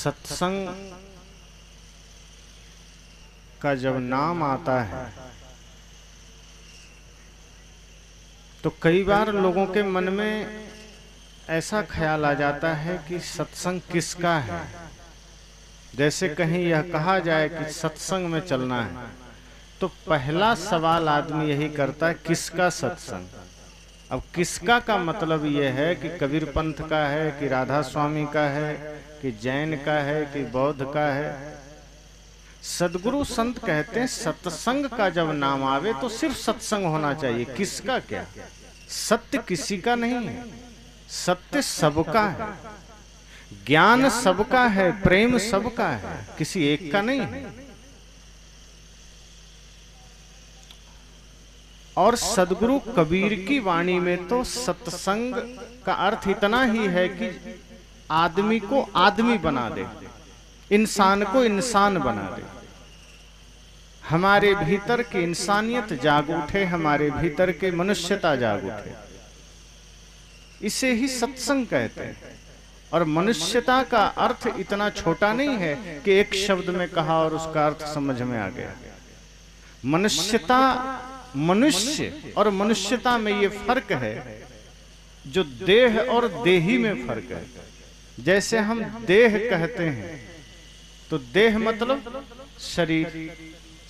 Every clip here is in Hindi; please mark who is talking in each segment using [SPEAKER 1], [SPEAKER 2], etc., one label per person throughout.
[SPEAKER 1] सत्संग का जब नाम आता है तो कई बार लोगों के मन में ऐसा ख्याल आ जाता है कि सत्संग किसका है। जैसे कहीं यह कहा जाए कि सत्संग में चलना है तो पहला सवाल आदमी यही करता है, किसका सत्संग। अब किसका का मतलब यह है कि कबीर पंथ का है, कि राधा स्वामी का है, कि जैन का है, कि बौद्ध का है। सदगुरु संत कहते हैं सत्संग का जब नाम आवे तो सिर्फ सत्संग होना चाहिए। किसका क्या? सत्य किसी का नहीं है, सत्य सबका है, ज्ञान सबका है, प्रेम सबका है, किसी एक का नहीं है। और सदगुरु कबीर की वाणी में तो सत्संग का अर्थ इतना ही है कि आदमी को आदमी बना दे, इंसान को इंसान बना दे, हमारे भीतर की इंसानियत जाग उठे, हमारे भीतर के मनुष्यता जाग उठे। इसे ही सत्संग कहते हैं। और मनुष्यता का अर्थ इतना छोटा नहीं है कि एक शब्द में कहा और उसका अर्थ समझ में आ गया। मनुष्यता, मनुष्य और मनुष्यता में ये फर्क है जो देह और देही में फर्क है। जैसे हम देह कहते हैं तो देह मतलब शरीर,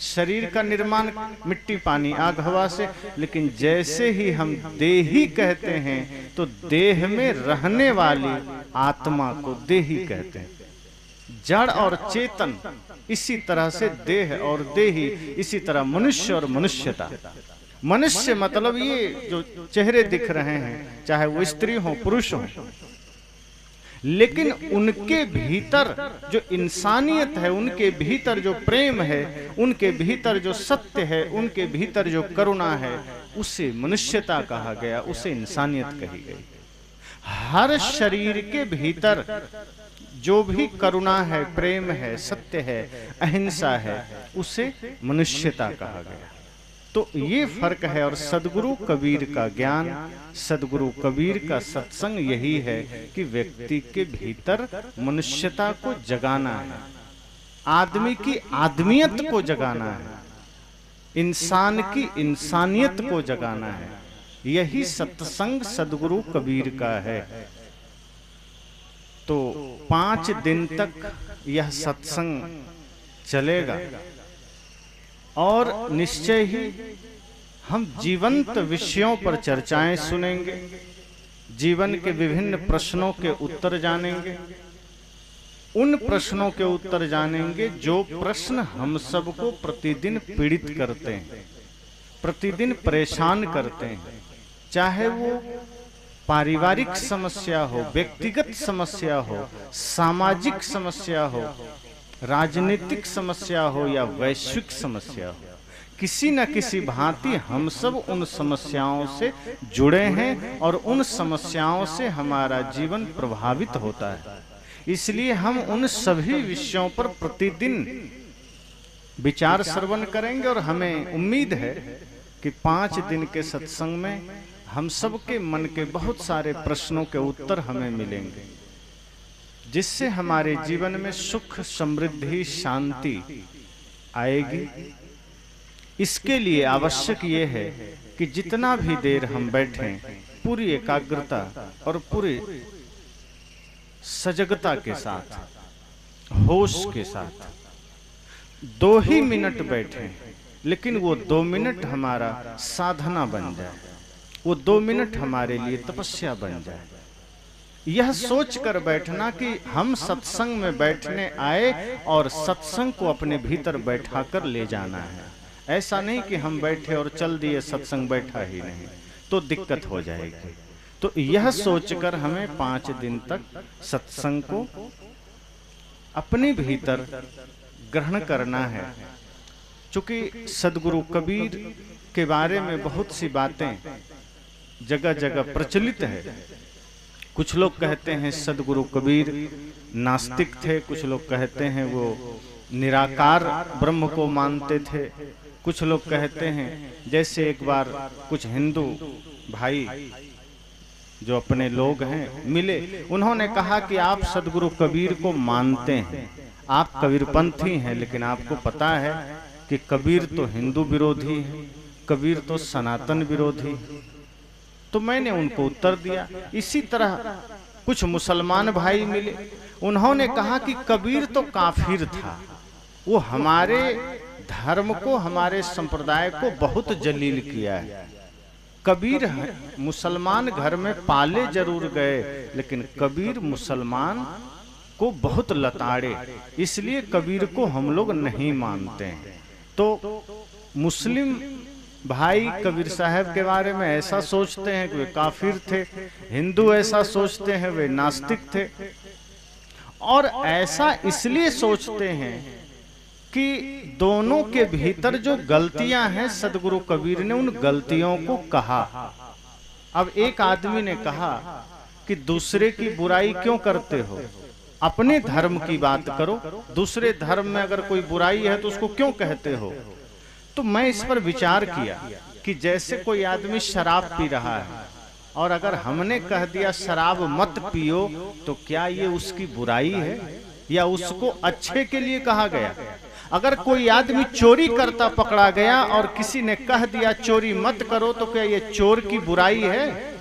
[SPEAKER 1] शरीर का निर्माण मिट्टी पानी आग हवा से। लेकिन जैसे ही हम देही कहते हैं तो देह में रहने वाली आत्मा को देही कहते हैं। जड़ और चेतन, इसी तरह से देह और देही, इसी तरह मनुष्य और मनुष्यता। मनुष्य मतलब ये जो चेहरे दिख रहे हैं, चाहे वो स्त्री हो पुरुष हो, लेकिन उनके भीतर जो इंसानियत है, उनके भीतर जो प्रेम है, उनके भीतर जो सत्य है, उनके भीतर जो करुणा है, उसे मनुष्यता कहा गया, उसे इंसानियत कही गई। हर शरीर के भीतर जो भी करुणा है, प्रेम है, सत्य है, अहिंसा है, उसे मनुष्यता कहा गया। तो ये फर्क है। और सदगुरु कबीर का ज्ञान, सदगुरु कबीर का सत्संग यही है कि व्यक्ति के भीतर मनुष्यता को जगाना है, आदमी की आदमियत को जगाना है, इंसान की इंसानियत को जगाना है। यही सत्संग सदगुरु कबीर का है। तो 5 दिन तक यह सत्संग चलेगा और निश्चय ही हम जीवंत विषयों पर चर्चाएं सुनेंगे, जीवन के विभिन्न प्रश्नों के उत्तर जानेंगे, उन प्रश्नों के उत्तर जानेंगे जो प्रश्न हम सबको प्रतिदिन पीड़ित करते हैं, प्रतिदिन परेशान करते हैं। चाहे वो पारिवारिक समस्या हो, व्यक्तिगत समस्या हो, सामाजिक समस्या हो, राजनीतिक समस्या हो या वैश्विक समस्या हो, किसी न किसी भांति हम सब उन समस्याओं से जुड़े हैं और उन समस्याओं से हमारा जीवन प्रभावित होता है। इसलिए हम उन सभी विषयों पर प्रतिदिन विचार श्रवण करेंगे और हमें उम्मीद है कि 5 दिन के सत्संग में हम सब के मन के बहुत सारे प्रश्नों के उत्तर हमें मिलेंगे, जिससे हमारे जीवन में सुख, समृद्धि, शांति आएगी। इसके लिए आवश्यक ये है कि जितना भी देर हम बैठें, पूरी एकाग्रता और पूरी सजगता के साथ, होश के साथ 2 ही मिनट बैठें, लेकिन वो 2 मिनट हमारा साधना बन जाए, वो 2 मिनट हमारे लिए तपस्या बन जाए। यह सोचकर बैठना कि हम सत्संग में बैठने आए और सत्संग को अपने भीतर बैठाकर ले जाना है। ऐसा नहीं कि हम बैठे और चल दिए, सत्संग बैठा ही नहीं, तो दिक्कत हो जाएगी। तो यह सोचकर हमें 5 दिन तक सत्संग को अपने भीतर ग्रहण करना है। चूंकि सदगुरु कबीर के बारे में बहुत सी बातें जगह जगह प्रचलित है। कुछ लोग कहते हैं सदगुरु कबीर नास्तिक थे, कुछ लोग कहते हैं वो निराकार ब्रह्म को मानते थे, कुछ लोग कहते हैं, जैसे एक बार कुछ हिंदू भाई जो अपने लोग हैं मिले, उन्होंने कहा कि आप सदगुरु कबीर को मानते हैं, आप कबीरपंथी हैं, लेकिन आपको पता है कि कबीर तो हिंदू विरोधी है, कबीर तो सनातन विरोधी है। तो मैंने उनको उत्तर दिया। इसी तरह कुछ मुसलमान भाई मिले, उन्होंने कहा कि कबीर तो काफिर था, वो हमारे धर्म को, हमारे संप्रदाय को बहुत जलील किया है। कबीर मुसलमान घर में पाले जरूर गए, लेकिन कबीर मुसलमान को बहुत लताड़े, इसलिए कबीर को हम लोग नहीं मानते हैं। तो मुस्लिम भाई कबीर साहब के बारे में ऐसा सोचते हैं कि वे काफिर थे, हिंदू ऐसा सोचते हैं वे नास्तिक थे। और ऐसा इसलिए सोचते हैं कि दोनों के भीतर जो गलतियां हैं, सदगुरु कबीर ने उन गलतियों को कहा। अब एक आदमी ने कहा कि दूसरे की बुराई क्यों करते हो, अपने धर्म की बात करो, दूसरे धर्म में अगर कोई बुराई है तो उसको क्यों कहते हो। तो मैं इस पर विचार किया कि जैसे कोई आदमी शराब पी रहा है और अगर हमने कह दिया शराब मत पियो, तो क्या ये उसकी बुराई है या उसको अच्छे के लिए कहा गया। अगर कोई आदमी चोरी करता पकड़ा गया और किसी ने कह दिया चोरी मत करो, तो क्या ये चोर की बुराई है।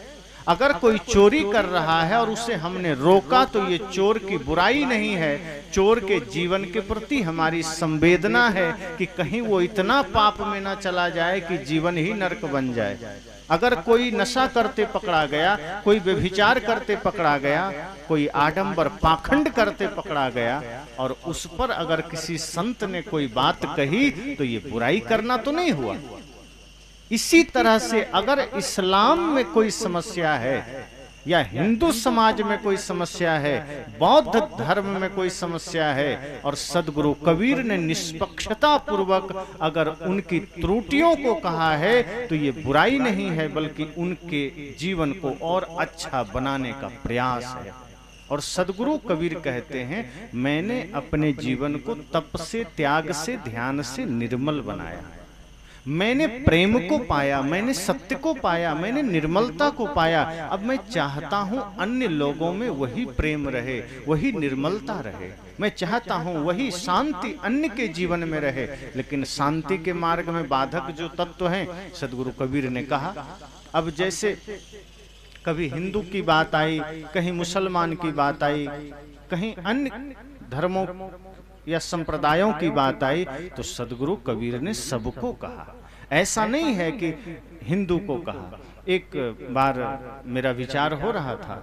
[SPEAKER 1] अगर कोई चोरी कर रहा है और उसे हमने रोका, तो ये चोर की बुराई नहीं है, चोर के जीवन के प्रति हमारी संवेदना है कि कहीं वो इतना पाप में ना चला जाए कि जीवन ही नरक बन जाए। अगर कोई नशा करते पकड़ा गया, कोई व्यभिचार करते पकड़ा गया, कोई आडंबर पाखंड करते पकड़ा गया और उस पर अगर किसी संत ने कोई बात कही, तो ये बुराई करना तो नहीं हुआ। इसी तरह से अगर इस्लाम में कोई समस्या है या हिंदू समाज में कोई समस्या है, बौद्ध धर्म में कोई समस्या है, और सदगुरु कबीर ने निष्पक्षता पूर्वक अगर उनकी त्रुटियों को कहा है, तो ये बुराई नहीं है, बल्कि उनके जीवन को और अच्छा बनाने का प्रयास है। और सदगुरु कबीर कहते हैं, मैंने अपने जीवन को तप से, त्याग से, ध्यान से निर्मल बनाया। मैंने प्रेम को पाया, मैंने सत्य को पाया, मैंने निर्मलता को पाया। अब मैं चाहता हूं अन्य लोगों में वही प्रेम रहे, वही निर्मलता रहे। मैं चाहता हूं वही शांति अन्य के जीवन में रहे। लेकिन शांति के मार्ग में बाधक जो तत्व हैं, सदगुरु कबीर ने कहा। अब जैसे कभी हिंदू की बात आई, कहीं मुसलमान की बात आई, कहीं अन्य धर्मों या संप्रदायों की बात आई, तो सदगुरु कबीर ने सबको कहा। ऐसा नहीं है कि हिंदू को कहा। एक बार मेरा विचार हो रहा था,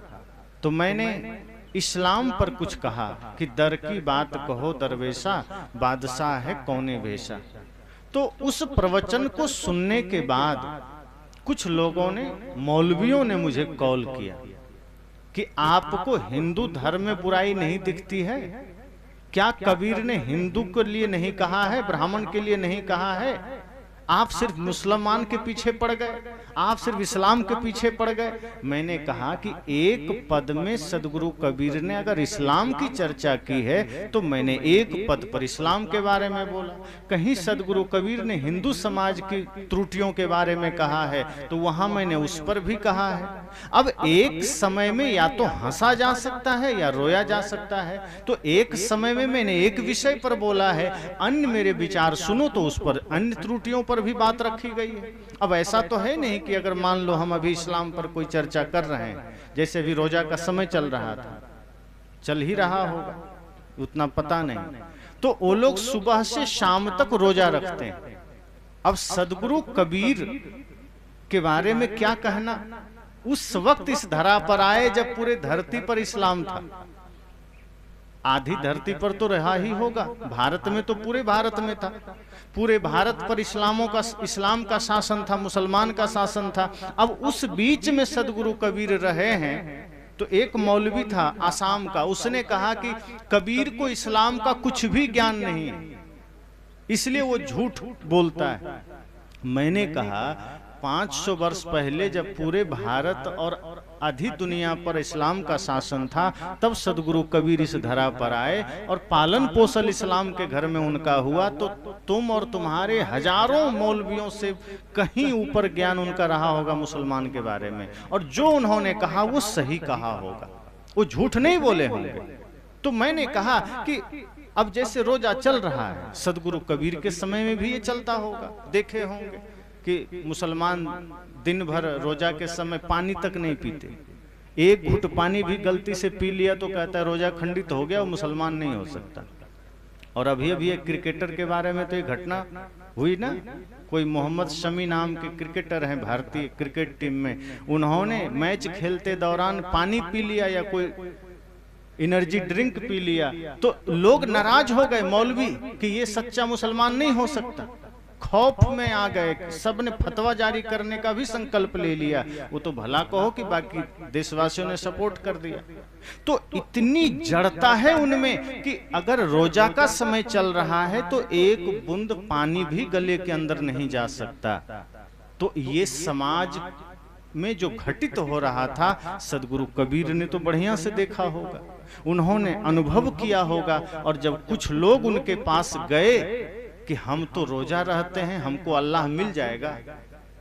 [SPEAKER 1] तो मैंने इस्लाम पर कुछ कहा कि दर की बात कहो दरवेशा, बादशाह है कौने वेशा। तो उस प्रवचन को सुनने के बाद कुछ लोगों ने, मौलवियों ने मुझे कॉल किया कि आपको हिंदू धर्म में बुराई नहीं दिखती है क्या? कबीर ने हिंदू के लिए नहीं कहा है, ब्राह्मण के लिए नहीं कहा है, आप सिर्फ मुसलमान के पीछे पड़ गए, आप सिर्फ इस्लाम के पीछे पड़ गए। मैंने कहा कि एक पद में सदगुरु कबीर ने अगर इस्लाम की चर्चा की है, तो मैंने एक पद पर इस्लाम के बारे में बोला। कहीं सदगुरु कबीर ने हिंदू समाज की त्रुटियों के बारे में कहा है, तो वहां मैंने उस पर भी कहा है। अब एक समय में या तो हंसा जा सकता है या रोया जा सकता है। तो एक समय में मैंने एक विषय पर बोला है, अन्य मेरे विचार सुनो तो उस पर अन्य त्रुटियों पर भी बात रखी गई है। अब ऐसा तो है नहीं कि अगर मान लो हम अभी इस्लाम पर कोई चर्चा कर रहे हैं, जैसे भी रोजा का समय चल रहा था, चल ही रहा होगा, उतना पता नहीं, तो वो लोग सुबह से शाम तक रोजा रखते हैं। अब सदगुरु कबीर के बारे में क्या कहना। उस वक्त इस धरा पर आए जब पूरे धरती पर इस्लाम था। आधी धरती पर तो रहा ही होगा, भारत में तो पूरे भारत में था, पूरे भारत पर इस्लाम का शासन था, मुसलमान का शासन था। अब उस बीच में सदगुरु कबीर रहे हैं। तो एक मौलवी था आसाम का, उसने कहा कि कबीर को इस्लाम का कुछ भी ज्ञान नहीं है, इसलिए वो झूठ बोलता है। मैंने कहा 500 वर्ष पहले जब पूरे भारत और आधी दुनिया पर इस्लाम का शासन था, तब सदगुरु कबीर इस धरा पर आए और पालन पोषण इस्लाम के घर में उनका हुआ, तुम और तुम्हारे हजारों मौलवियों से कहीं ऊपर ज्ञान उनका रहा होगा मुसलमान के बारे में, और जो उन्होंने कहा वो सही कहा होगा, वो झूठ नहीं बोले होंगे। तो मैंने कहा कि अब जैसे रोजा चल रहा है, सदगुरु कबीर के समय में भी ये चलता होगा। देखे होंगे कि मुसलमान दिन भर रोजा के समय पानी तक नहीं पीते, एक घुट पानी भी गलती से पी लिया तो कहता है रोजा खंडित हो गया, वो मुसलमान नहीं हो सकता। और अभी अभी एक क्रिकेटर के बारे में तो एक घटना हुई ना, कोई मोहम्मद शमी नाम के क्रिकेटर हैं भारतीय क्रिकेट टीम में, उन्होंने मैच खेलते दौरान पानी पी लिया या कोई एनर्जी ड्रिंक पी लिया, तो लोग नाराज हो गए मौलवी कि ये सच्चा मुसलमान नहीं हो सकता। खौफ में आ गए, सबने फतवा जारी करने का भी संकल्प ले लिया। वो तो भला कहो कि बाकी देशवासियों ने सपोर्ट कर दिया। तो इतनी जड़ता है उनमें कि अगर रोजा का समय चल रहा है तो एक बूंद पानी भी गले के अंदर नहीं जा सकता। तो ये समाज में जो घटित हो रहा था, सदगुरु कबीर ने तो बढ़िया से देखा होगा, उन्होंने अनुभव किया होगा। और जब कुछ लोग उनके पास गए कि हम तो रोजा रहते हैं, हमको अल्लाह मिल जाएगा,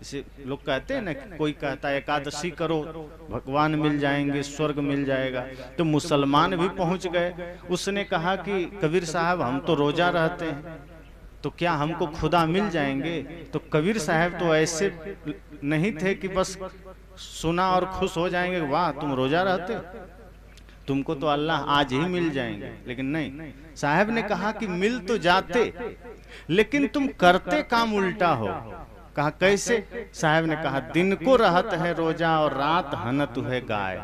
[SPEAKER 1] इसे लोग कहते हैं ना, कोई कहता है एकादशी करो भगवान मिल जाएंगे, स्वर्ग मिल जाएगा, तो मुसलमान भी पहुंच गए। उसने कहा कि कबीर साहब हम तो रोजा रहते हैं, तो क्या हमको खुदा मिल जाएंगे? तो कबीर साहब तो ऐसे नहीं थे कि बस सुना और खुश हो जाएंगे, वाह तुम रोजा रहते हो, तुमको तो अल्लाह आज ही मिल जाएंगे। लेकिन नहीं, साहब ने कहा कि मिल तो जाते, लेकिन तुम करते काम उल्टा हो। कहा कैसे? साहब ने कहा दिन को रहत है रोजा और रात हनत है गाय,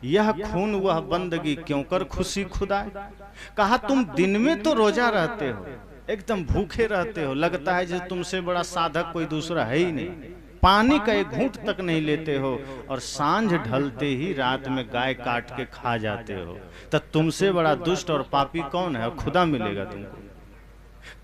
[SPEAKER 1] यह खून वह बंदगी क्यों कर खुशी खुदाए। कहा तुम दिन में तो रोजा रहते हो, एकदम भूखे रहते हो, लगता है जैसे तुमसे बड़ा साधक कोई दूसरा है ही नहीं, पानी का एक घूंट तक नहीं लेते हो, और सांझ ढलते ही रात में गाय काट के खा जाते हो। तो तुमसे बड़ा दुष्ट और पापी कौन है? खुदा मिलेगा तुमको।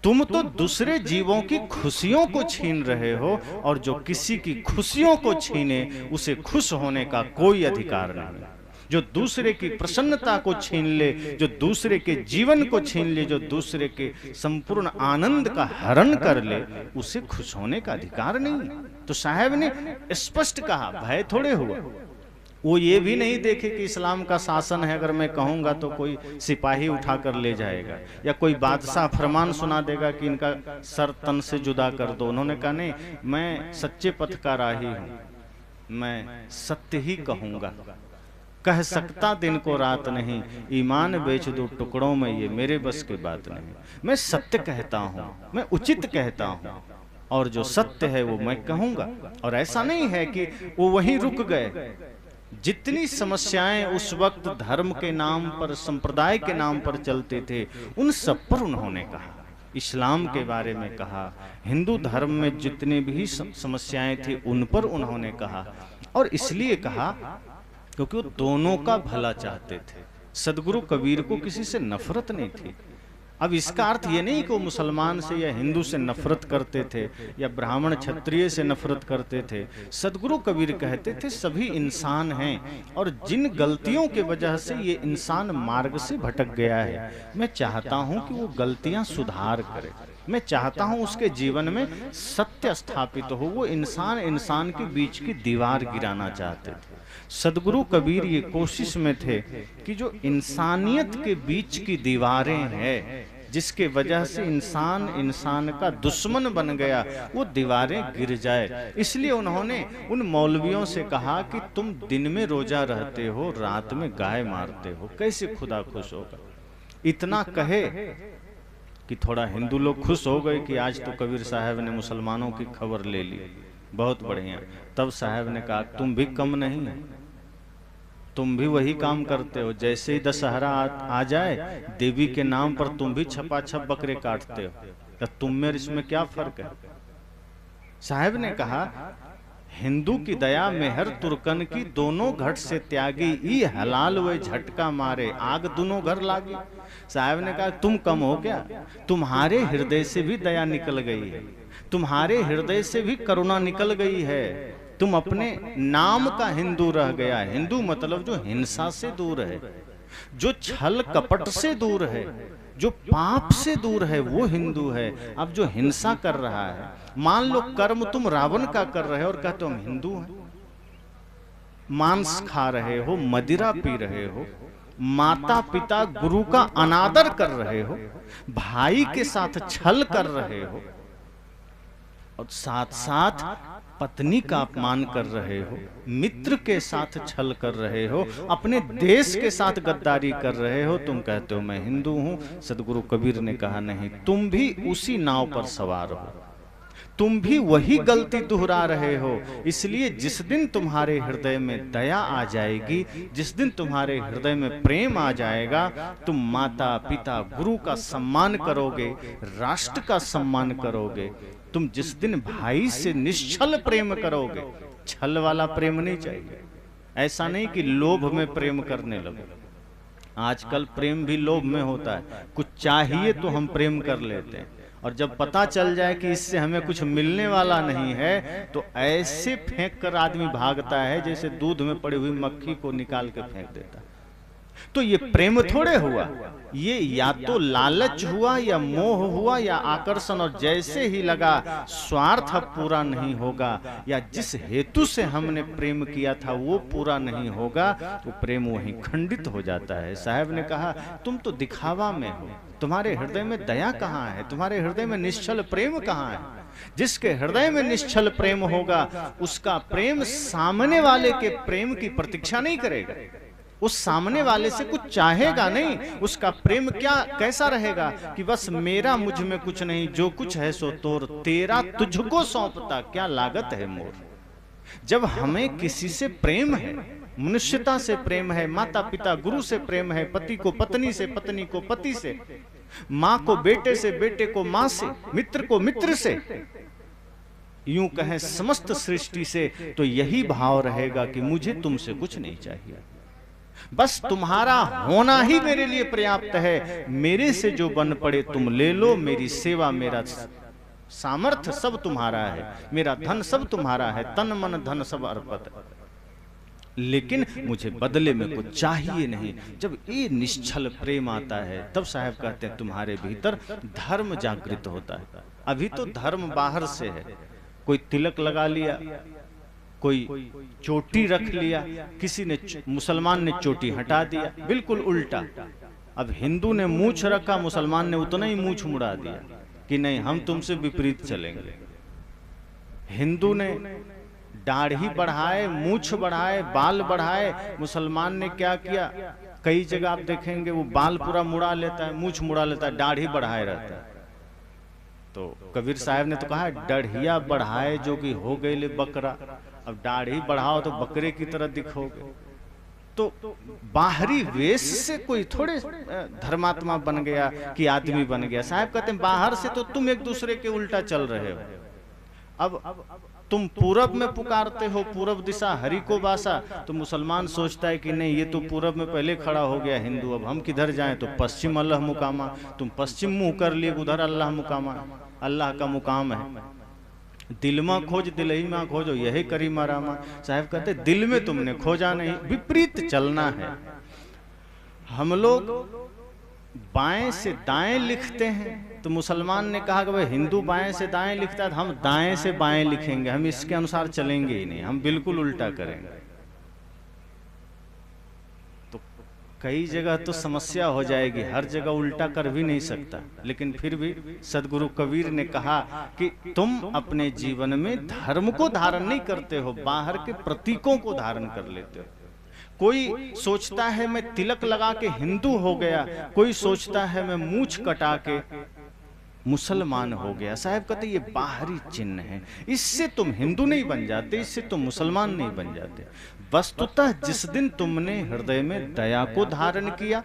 [SPEAKER 1] तुम तो दूसरे जीवों की खुशियों को छीन रहे हो, और जो किसी की खुशियों को छीने उसे खुश होने का कोई अधिकार नहीं। जो दूसरे की प्रसन्नता को छीन ले, जो दूसरे के जीवन को छीन ले, जो दूसरे के संपूर्ण आनंद का हरण कर ले, उसे खुश होने का अधिकार नहीं। तो साहब ने स्पष्ट कहा, भय थोड़े हुआ। वो ये भी नहीं देखे कि इस्लाम का शासन है, अगर मैं कहूंगा तो कोई सिपाही उठाकर ले जाएगा या कोई बादशाह फरमान सुना देगा कि इनका सर तन से जुदा कर दो। उन्होंने कहा नहीं, मैं सच्चे पथ का राही हूं, मैं सत्य ही कहूंगा, कह सकता दिन को रात नहीं, ईमान बेच दो टुकड़ों में ये मेरे बस की बात नहीं। मैं सत्य कहता हूँ, मैं उचित कहता हूँ, और जो सत्य है वो मैं कहूंगा। और ऐसा नहीं है कि वो वहीं रुक गए। जितनी समस्याएं उस वक्त धर्म के नाम पर, संप्रदाय के नाम पर चलते थे, उन सब पर उन्होंने कहा, इस्लाम के बारे में कहा, हिंदू धर्म में जितने भी समस्याएं थी उन पर उन्होंने कहा। और इसलिए कहा क्योंकि वो दोनों का भला चाहते थे। सदगुरु कबीर को किसी से नफरत नहीं थी। अब इसका अर्थ ये नहीं कि वो मुसलमान से या हिंदू से नफरत करते थे या ब्राह्मण क्षत्रिय से नफरत करते थे। सदगुरु कबीर कहते थे सभी इंसान हैं, और जिन गलतियों के वजह से ये इंसान मार्ग से भटक गया है, मैं चाहता हूं कि वो गलतियां सुधार करे। मैं चाहता हूं उसके जीवन में सत्य स्थापित हो। वो इंसान इंसान के बीच की दीवार गिराना चाहते थे। सदगुरु कबीर ये कोशिश में थे कि जो इंसानियत के बीच की दीवारें हैं, जिसके वजह से इंसान इंसान का दुश्मन बन गया, वो दीवारें गिर जाए। इसलिए उन्होंने उन मौलवियों से कहा कि तुम दिन में रोजा रहते हो, रात में गाय मारते हो, कैसे खुदा खुश होगा? इतना कहे कि थोड़ा हिंदू लोग खुश हो गए कि आज तो कबीर साहब ने मुसलमानों की खबर ले ली, बहुत बढ़िया। तब साहब ने कहा तुम भी कम नहीं, तुम भी वही काम करते हो। जैसे ही दशहरा आ जाए, देवी के नाम पर तुम भी छपाछप बकरे काटते हो, तो तुम में इसमें क्या फर्क है? साहब ने कहा हिंदू की दया मेहर तुर्कन की, दोनों घट से त्यागी, ई हलाल वे झटका मारे, आग दोनों घर लागी। साहब ने कहा तुम कम हो क्या? तुम्हारे हृदय से भी दया निकल गई है, तुम्हारे हृदय से भी करुणा निकल गई है। तुम अपने नाम का हिंदू रह गया। हिंदू मतलब जो हिंसा से दूर है, जो छल कपट से दूर है, जो पाप से दूर है वो हिंदू है। अब जो हिंसा कर रहा है, मान लो कर्म तुम रावण का कर रहे हो और कहते हो हम हिंदू हैं, मांस खा रहे हो, मदिरा पी रहे हो, माता पिता गुरु का अनादर कर रहे हो, भाई के साथ छल कर रहे हो, और साथ साथ पत्नी का अपमान कर रहे हो, मित्र के साथ छल कर रहे हो, अपने देश के साथ गद्दारी कर रहे हो, तुम कहते हो मैं हिंदू हूं। सदगुरु कबीर ने कहा नहीं, तुम भी उसी नाव पर सवार हो, तुम भी वही गलती दोहरा रहे हो। इसलिए जिस दिन तुम्हारे हृदय में दया आ जाएगी, जिस दिन तुम्हारे हृदय में प्रेम आ जाएगा, तुम माता पिता गुरु का सम्मान करोगे, राष्ट्र का सम्मान करोगे। तुम जिस दिन भाई से निश्चल प्रेम करोगे, छल वाला प्रेम नहीं चाहिए, ऐसा नहीं कि लोभ में प्रेम करने लगो। आजकल प्रेम भी लोभ में होता है, कुछ चाहिए तो हम प्रेम कर लेते हैं, और जब पता चल जाए कि इससे हमें कुछ मिलने वाला नहीं है तो ऐसे फेंक कर आदमी भागता है जैसे दूध में पड़ी हुई मक्खी को निकाल के फेंक देता है। तो ये प्रेम थोड़े हुआ, ये या तो लालच हुआ या मोह हुआ या आकर्षण, और जैसे ही लगा स्वार्थ अब पूरा नहीं होगा या जिस हेतु से हमने प्रेम किया था वो पूरा नहीं होगा तो प्रेम वहीं खंडित हो जाता है। साहब ने कहा तुम तो दिखावा में हो, तुम्हारे हृदय में दया कहाँ है, तुम्हारे हृदय में निश्चल प्रेम कहाँ है। जिसके हृदय में निश्चल प्रेम होगा उसका प्रेम सामने वाले के प्रेम की प्रतीक्षा नहीं करेगा, उस सामने वाले से कुछ चाहेगा नहीं। उसका प्रेम क्या कैसा रहेगा कि बस मेरा मुझ में कुछ नहीं, जो कुछ है सो तोर, तेरा तुझको सौंपता क्या लागत है मोर। जब हमें किसी से प्रेम है, मनुष्यता से प्रेम है, माता पिता गुरु से प्रेम है, पति को पत्नी से, पत्नी को पति से, माँ को बेटे से, बेटे को माँ से, मित्र को मित्र से, यूं कहें समस्त सृष्टि से, तो यही भाव रहेगा कि मुझे तुमसे कुछ नहीं चाहिए, बस तुम्हारा होना ही मेरे लिए पर्याप्त है। मेरे से जो बन पड़े तुम ले लो, मेरी सेवा, मेरा सामर्थ्य सब तुम्हारा है, मेरा धन सब तुम्हारा है, तन मन धन सब अर्पित, लेकिन मुझे बदले में कुछ चाहिए नहीं। जब ये निश्चल प्रेम आता है तब साहब कहते हैं तुम्हारे भीतर धर्म जागृत होता है। अभी तो धर्म बाहर से है, कोई तिलक लगा लिया, कोई चोटी रख लिया, किसी ने मुसलमान ने चोटी हटा दिया, बिल्कुल उल्टा। अब हिंदू ने मूछ रखा, मुसलमान ने उतना ही मूछ मुड़ा दिया कि नहीं हम तुमसे विपरीत चलेंगे। हिंदू ने दाढ़ी बढ़ाए, मूछ बढ़ाए, बाल बढ़ाए, मुसलमान ने क्या किया, कई जगह आप देखेंगे वो बाल पूरा मुड़ा लेता है, मूछ मुड़ा लेता है, दाढ़ी बढ़ाए रहता है। तो कबीर साहब ने तो कहा दाढ़िया बढ़ाए जो कि हो गए ले बकरा, अब दाढ़ी बढ़ाओ तो बकरे की तरह दिखोगे। तो बाहरी वेश से कोई थोड़े धर्मात्मा बन गया कि आदमी बन गया। साहब कहते हैं बाहर से तो तुम एक दूसरे के उल्टा चल रहे हो। अब तुम पूरब में पुकारते हो, पूरब दिशा हरि को बासा, तो मुसलमान सोचता है कि नहीं ये तो पूरब में पहले खड़ा हो गया हिंदू, अब हम किधर जाएं, तो पश्चिम अल्लाह मुकामा, तुम पश्चिम मुंह कर लिए, उधर अल्लाह मुकामा, अल्लाह का मुकाम है। दिल में खोज दिलही में खोजो, यही करीमा रामा। साहब कहते दिल में तुमने खोजा नहीं, विपरीत चलना है। हम लोग बाएं से दाएं लिखते हैं, तो मुसलमान ने कहा कि भाई हिंदू बाएं से दाएं लिखता है तो हम दाएं से बाएं लिखेंगे, हम इसके अनुसार चलेंगे ही नहीं, हम बिल्कुल उल्टा करेंगे। तो कई जगह तो समस्या हो जाएगी, हर जगह उल्टा कर भी नहीं सकता, लेकिन फिर भी सदगुरु कबीर ने कहा कि तुम अपने जीवन में धर्म को धारण नहीं करते हो, बाहर के प्रतीकों को धारण कर लेते हो। कोई सोचता है मैं तिलक लगा के हिंदू हो गया, कोई सोचता है मैं मूछ कटा के मुसलमान हो गया। साहब कहते ये बाहरी चिन्ह है, इससे तुम हिंदू नहीं बन जाते, इससे तुम मुसलमान नहीं बन जाते। वस्तुतः जिस दिन तुमने हृदय में दया को धारण किया,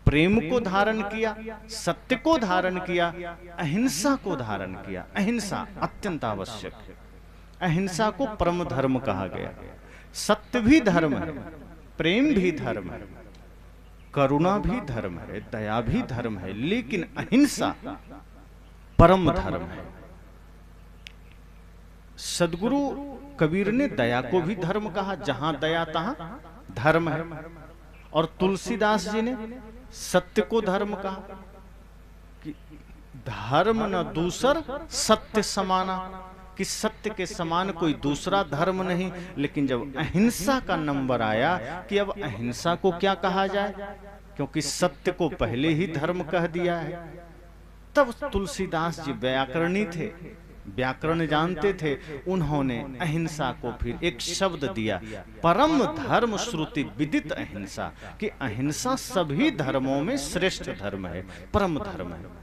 [SPEAKER 1] प्रेम को धारण किया, सत्य को धारण किया, अहिंसा को धारण किया, अहिंसा अत्यंत आवश्यक है। अहिंसा को परम धर्म कहा गया। सत्य भी धर्म है, प्रेम भी धर्म है, करुणा भी धर्म है, दया भी धर्म है, लेकिन अहिंसा परम धर्म है। सदगुरु कबीर ने दया को भी धर्म कहा, जहां दया तहां धर्म है। और तुलसीदास जी ने सत्य को धर्म कहा कि धर्म न दूसर सत्य समाना, कि सत्य के समान कोई दूसरा धर्म नहीं। लेकिन जब अहिंसा का नंबर आया कि अब अहिंसा को क्या कहा जाए, क्योंकि सत्य को पहले ही धर्म कह दिया है, तब तुलसीदास जी व्याकरणी थे, व्याकरण जानते थे। उन्होंने अहिंसा को फिर एक शब्द दिया, परम धर्म श्रुति विदित अहिंसा, कि अहिंसा सभी धर्मों में श्रेष्ठ धर्म है, परम धर्म है।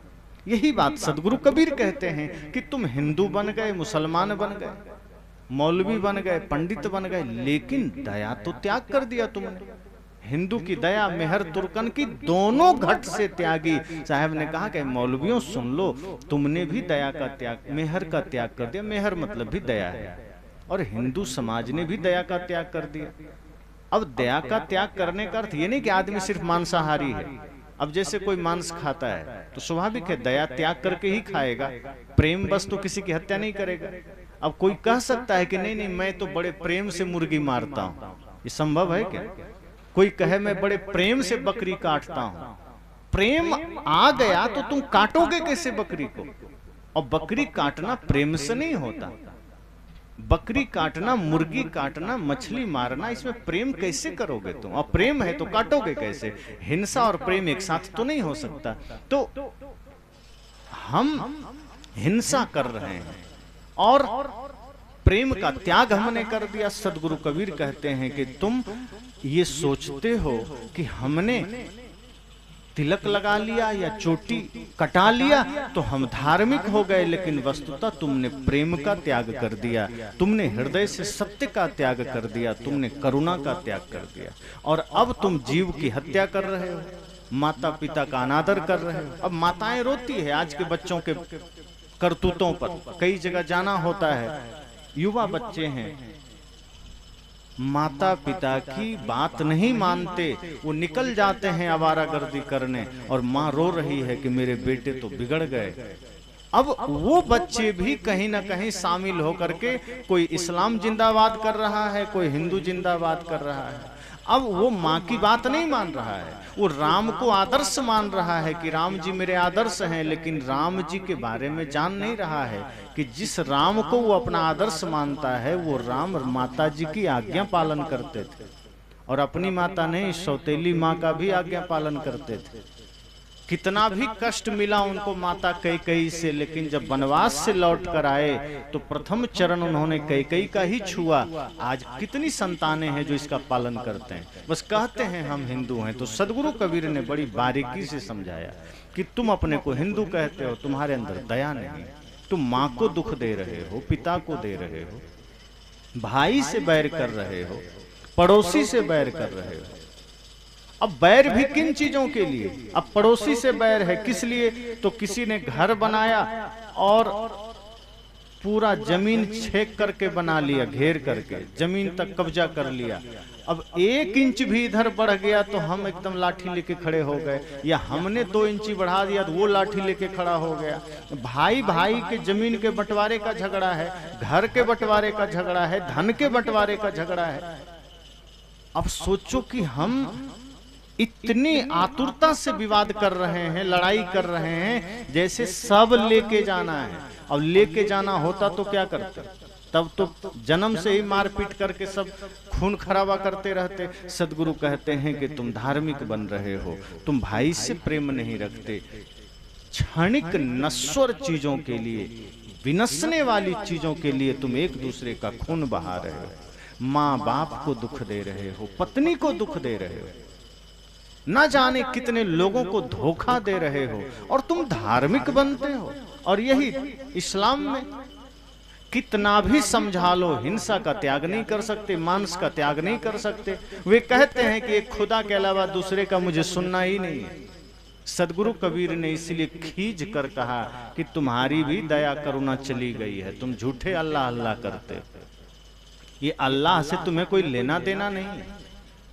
[SPEAKER 1] यही बात सदगुरु कबीर कहते हैं कि तुम हिंदू बन गए, मुसलमान बन गए, मौलवी बन गए, पंडित बन गए, लेकिन दया तो त्याग कर दिया तुमने। हिंदू की दया मेहर तुर्कन की दोनों घट से त्यागी। साहब ने कहा कि मौलवियों सुन लो, तुमने भी दया का त्याग, मेहर का त्याग कर दिया। मेहर मतलब भी दया है, और हिंदू समाज ने भी दया का त्याग कर दिया। अब दया का त्याग करने का अर्थ ये नहीं कि आदमी सिर्फ मांसाहारी है। अब जैसे कोई मांस खाता है तो स्वाभाविक है दया त्याग करके ही खाएगा, प्रेम बस तो किसी की हत्या नहीं करेगा। अब कोई कह सकता है कि नहीं नहीं मैं तो बड़े प्रेम से मुर्गी मारता हूं, ये संभव है क्या? कोई कहे मैं बड़े प्रेम से बकरी काटता हूं, प्रेम आ गया तो तुम काटोगे कैसे बकरी को? और बकरी काटना प्रेम से नहीं होता, बकरी काटना, मुर्गी काटना, मछली मारना, इसमें प्रेम कैसे करोगे तुम? और प्रेम है तो काटोगे कैसे? हिंसा और प्रेम एक साथ तो नहीं हो सकता। तो हम हिंसा कर रहे हैं और प्रेम का त्याग हमने कर दिया। सदगुरु कबीर कहते हैं कि तुम ये सोचते हो कि हमने तिलक लगा लिया या चोटी कटा लिया तो हम धार्मिक हो गए, लेकिन वस्तुतः तुमने प्रेम का त्याग कर दिया, तुमने हृदय से सत्य का त्याग कर दिया, तुमने करुणा का त्याग कर दिया, और अब तुम जीव की हत्या कर रहे हो, माता पिता का अनादर कर रहे हो। अब माताएं रोती है आज के बच्चों के करतूतों पर, कई जगह जाना होता है, युवा बच्चे हैं, माता पिता की बात नहीं मानते, वो निकल जाते हैं आवारागर्दी करने, और माँ रो रही है कि मेरे बेटे तो बिगड़ गए। अब वो बच्चे भी कहीं ना कहीं शामिल होकर के कोई इस्लाम जिंदाबाद कर रहा है, कोई हिंदू जिंदाबाद कर रहा है। अब वो माँ की बात नहीं मान रहा है, वो राम को आदर्श मान रहा है कि राम जी मेरे आदर्श हैं, लेकिन राम जी के बारे में जान नहीं रहा है कि जिस राम को वो अपना आदर्श मानता है वो राम माता जी की आज्ञा पालन करते थे, और अपनी माता नहीं, सौतेली माँ का भी आज्ञा पालन करते थे। कितना भी कष्ट मिला उनको माता कैकेयी से, लेकिन जब वनवास से लौट कर आए तो प्रथम चरण उन्होंने कैकेयी का ही छुआ। आज कितनी संतानें हैं जो इसका पालन करते हैं, बस कहते हैं हम हिंदू हैं। तो सदगुरु कबीर ने बड़ी बारीकी से समझाया कि तुम अपने को हिंदू कहते हो, तुम्हारे अंदर दया नहीं, तुम माँ को दुख दे रहे हो, पिता को दे रहे हो, भाई से बैर कर रहे हो, पड़ोसी से बैर कर रहे हो। अब बैर भी किन चीजों के लिए? अब पड़ोसी से बैर है किस लिए? तो किसी ने घर बनाया और पूरा जमीन छेक करके बना लिया, घेर करके जमीन तक कब्जा कर लिया। अब 1 इंच भी इधर बढ़ गया तो हम एकदम लाठी लेके खड़े हो गए, या हमने 2 इंच बढ़ा दिया तो वो लाठी लेके खड़ा हो गया। भाई भाई के जमीन के बंटवारे का झगड़ा है, घर के बंटवारे का झगड़ा है, धन के बंटवारे का झगड़ा है। अब सोचो कि हम इतनी आतुरता से विवाद कर रहे हैं, लड़ाई कर रहे हैं, जैसे सब लेके जाना है। अब लेके जाना होता तो क्या करते? तब तो जन्म से ही मारपीट करके सब खून खराबा करते रहते। सदगुरु कहते हैं कि तुम धार्मिक बन रहे हो, तुम भाई से प्रेम नहीं रखते, क्षणिक नश्वर चीजों के लिए, विनसने वाली चीजों के लिए तुम एक दूसरे का खून बहा रहे हो, माँ बाप को दुख दे रहे हो, पत्नी को दुख दे रहे हो, ना जाने कितने लोगों को धोखा दे रहे हो, और तुम धार्मिक बनते हो। और यही इस्लाम में कितना भी समझा लो, हिंसा का त्याग नहीं कर सकते, मांस का त्याग नहीं कर सकते। वे कहते हैं कि एक खुदा के अलावा दूसरे का मुझे सुनना ही नहीं है। सदगुरु कबीर ने इसलिए खींच कर कहा कि तुम्हारी भी दया करुणा चली गई है, तुम झूठे अल्लाह अल्लाह करते। ये अल्लाह से तुम्हें कोई लेना देना नहीं है,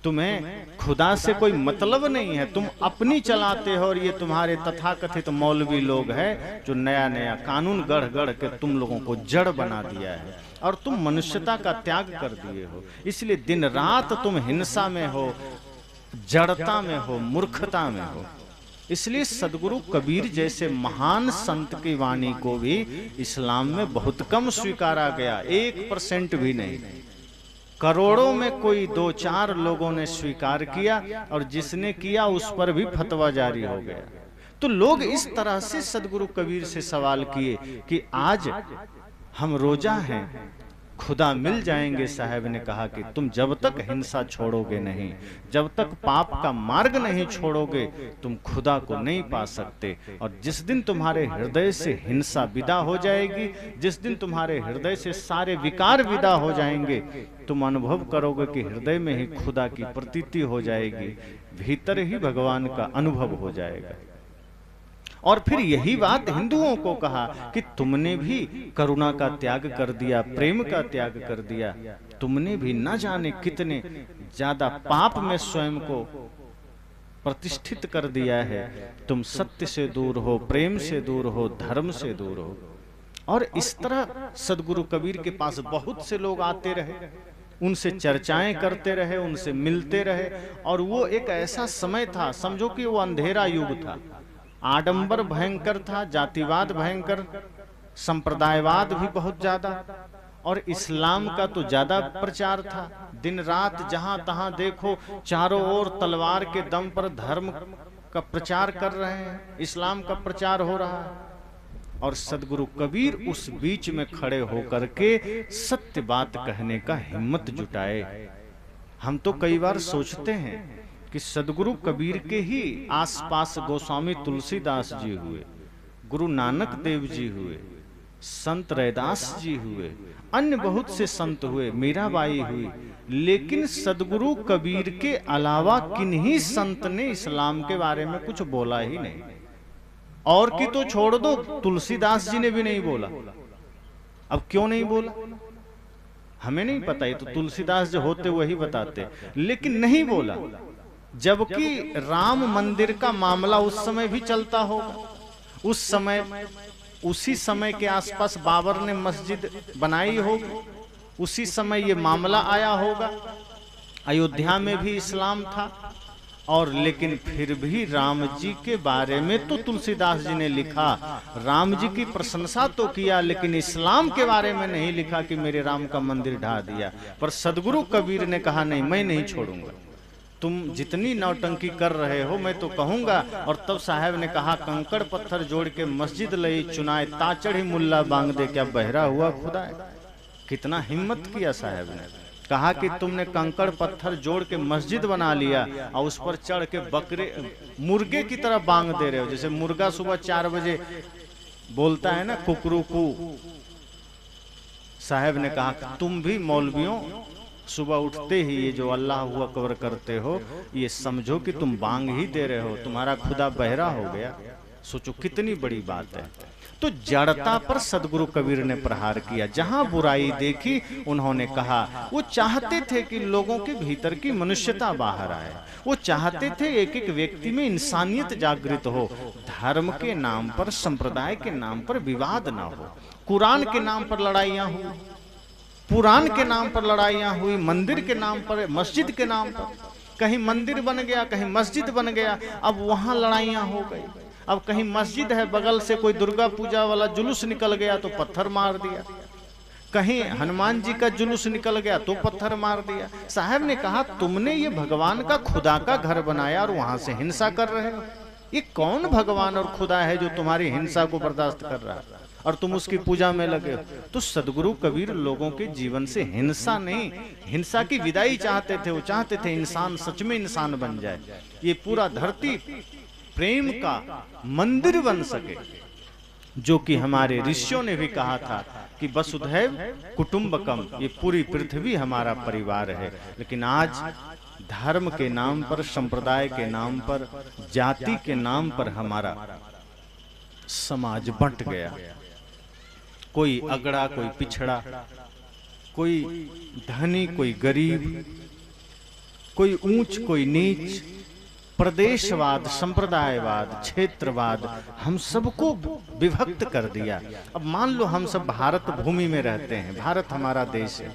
[SPEAKER 1] तुम्हें खुदा से कोई मतलब नहीं है, तुम अपनी चलाते हो। और ये तुम्हारे तथाकथित मौलवी लोग हैं जो नया नया कानून गढ़ गढ़ के तुम लोगों को जड़ बना दिया है, और तुम मनुष्यता का त्याग कर दिए हो। इसलिए दिन रात तुम हिंसा में हो, जड़ता में हो, मूर्खता में हो। इसलिए सदगुरु कबीर जैसे महान संत की वाणी को भी इस्लाम में बहुत कम स्वीकारा गया, 1% भी नहीं। करोड़ों में कोई 2-4 लोगों ने स्वीकार किया, और जिसने किया उस पर भी फतवा जारी हो गया। तो लोग इस तरह से सदगुरु कबीर से सवाल किए कि आज हम रोजा हैं, खुदा मिल जाएंगे। साहब ने कहा कि तुम जब तक हिंसा छोड़ोगे नहीं, जब तक पाप का मार्ग नहीं छोड़ोगे, तुम खुदा को नहीं पा सकते। और जिस दिन तुम्हारे हृदय से हिंसा विदा हो जाएगी, जिस दिन तुम्हारे हृदय से सारे विकार विदा हो जाएंगे, तुम अनुभव करोगे कि हृदय में ही खुदा की प्रतीति हो जाएगी, भीतर ही भगवान का अनुभव हो जाएगा। और फिर यही बात हिंदुओं को कहा कि तुमने भी करुणा का त्याग कर दिया, प्रेम का त्याग कर दिया, तुमने भी न जाने कितने ज्यादा पाप में स्वयं को प्रतिष्ठित कर दिया है। तुम सत्य से दूर हो, प्रेम से दूर हो, धर्म से दूर हो। और इस तरह सदगुरु कबीर के पास बहुत से लोग आते रहे, उनसे चर्चाएं करते रहे, उनसे मिलते रहे। और वो एक ऐसा समय था, समझो कि वो अंधेरा युग था, आडंबर भयंकर था, जातिवाद भयंकर, संप्रदायवाद भी बहुत ज्यादा, और इस्लाम का तो ज्यादा प्रचार था। दिन रात जहां तहां देखो, चारों ओर तलवार के दम पर धर्म का प्रचार कर रहे हैं, इस्लाम का प्रचार हो रहा है। और सदगुरु कबीर उस बीच में खड़े होकर के सत्य बात कहने का हिम्मत जुटाए। हम तो कई बार सोचते हैं कि सदगुरु कबीर के ही आसपास गोस्वामी तुलसीदास जी हुए, गुरु नानक देव जी हुए, संत रैदास जी हुए, अन्य बहुत से संत हुए, मीराबाई हुई, लेकिन सदगुरु कबीर के अलावा किन्हीं संत ने इस्लाम के बारे में कुछ बोला ही नहीं। और की तो छोड़ दो, तुलसीदास जी ने भी नहीं बोला। अब क्यों नहीं बोला हमें नहीं पता, ये तो तुलसीदास जो होते वही बताते, लेकिन नहीं बोला। जबकि राम मंदिर का मामला उस समय भी चलता होगा, उस समय उसी समय के आसपास बाबर ने मस्जिद बनाई होगी, उसी समय ये मामला आया होगा, अयोध्या में भी इस्लाम था। और लेकिन फिर भी राम जी के बारे में तो तुलसीदास जी ने लिखा, राम जी की प्रशंसा तो किया, लेकिन इस्लाम के बारे में नहीं लिखा कि मेरे राम का मंदिर ढा दिया। पर सदगुरु कबीर ने कहा नहीं, मैं नहीं छोड़ूंगा, तुम जितनी नौटंकी कर रहे हो मैं तो कहूंगा। और तब साहब ने कहा, कंकड़ पत्थर जोड़ के मस्जिद लई चुनाए, ताचड़ ही मुल्ला बांग दे, क्या बहरा हुआ खुदा है। कितना हिम्मत किया साहब ने, कहा कि तुमने कंकड़ पत्थर जोड़ के मस्जिद बना लिया और उस पर चढ़ के बकरे मुर्गे की तरह बांग दे रहे हो। जैसे मुर्गा सुबह 4 बजे बोलता है ना, कुकरूकू। साहब ने कहा तुम भी मौलवियों सुबह उठते ही ये जो अल्लाह अकबर करते हो, ये समझो कि तुम बांग ही दे रहे हो, तुम्हारा खुदा बहरा हो गया। सोचो कितनी बड़ी बात है। तो जड़ता पर सदगुरु कबीर ने प्रहार किया। जहां बुराई देखी उन्होंने कहा, वो चाहते थे कि लोगों के भीतर की मनुष्यता बाहर आए, वो चाहते थे एक एक व्यक्ति में इंसानियत जागृत हो। धर्म के नाम पर, संप्रदाय के नाम पर विवाद ना हो, कुरान के नाम पर लड़ाइयां हुई, पुराण के नाम पर लड़ाइयां हुई, मंदिर के नाम पर, मस्जिद के नाम पर, कहीं मंदिर बन गया कहीं मस्जिद बन गया, अब वहां लड़ाइयां हो गई। अब कहीं मस्जिद है, बगल से कोई दुर्गा पूजा वाला जुलूस निकल गया तो पत्थर मार दिया, कहीं हनुमान जी का जुलूस निकल गया तो पत्थर मार दिया। साहब ने कहा तुमने ये भगवान का, खुदा का घर बनाया और वहां से हिंसा कर रहे हो। ये कौन भगवान और खुदा है जो तुम्हारी हिंसा को बर्दाश्त कर रहा है और तुम उसकी पूजा में लगे हो। तो सदगुरु कबीर लोगों के जीवन से हिंसा नहीं, हिंसा की विदाई चाहते थे। वो चाहते थे इंसान सच में इंसान बन जाए, ये पूरा धरती प्रेम का मंदिर बन सके, जो कि हमारे ऋषियों ने भी कहा था कि वसुधैव कुटुंबकम, ये पूरी पृथ्वी हमारा परिवार है। लेकिन आज धर्म के नाम पर, संप्रदाय के नाम पर, जाति के नाम पर हमारा समाज बंट गया। कोई अगड़ा, कोई पिछड़ा, कोई धनी, कोई गरीब, कोई ऊंच, कोई नीच, प्रदेशवाद, संप्रदायवाद, क्षेत्रवाद, हम सबको विभक्त कर दिया। अब मान लो हम सब भारत भूमि में रहते हैं, भारत हमारा देश है,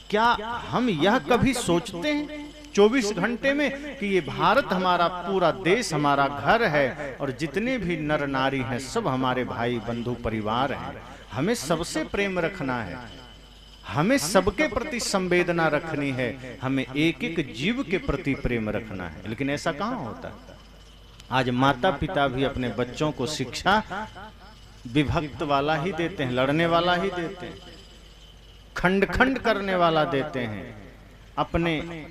[SPEAKER 1] क्या हम यह कभी सोचते हैं 24 घंटे में कि ये भारत हमारा पूरा देश हमारा घर है और जितने भी नर नारी हैं सब हमारे भाई बंधु परिवार हैं। हमें सबसे प्रेम रखना है, हमें सबके प्रति संवेदना रखनी है, हमें एक एक जीव के प्रति प्रेम रखना है। लेकिन ऐसा कहाँ होता है? आज माता पिता भी अपने बच्चों को शिक्षा विभक्त वाला ही देते हैं, लड़ने वाला ही देते हैं, खंड खंड करने वाला देते हैं। अपने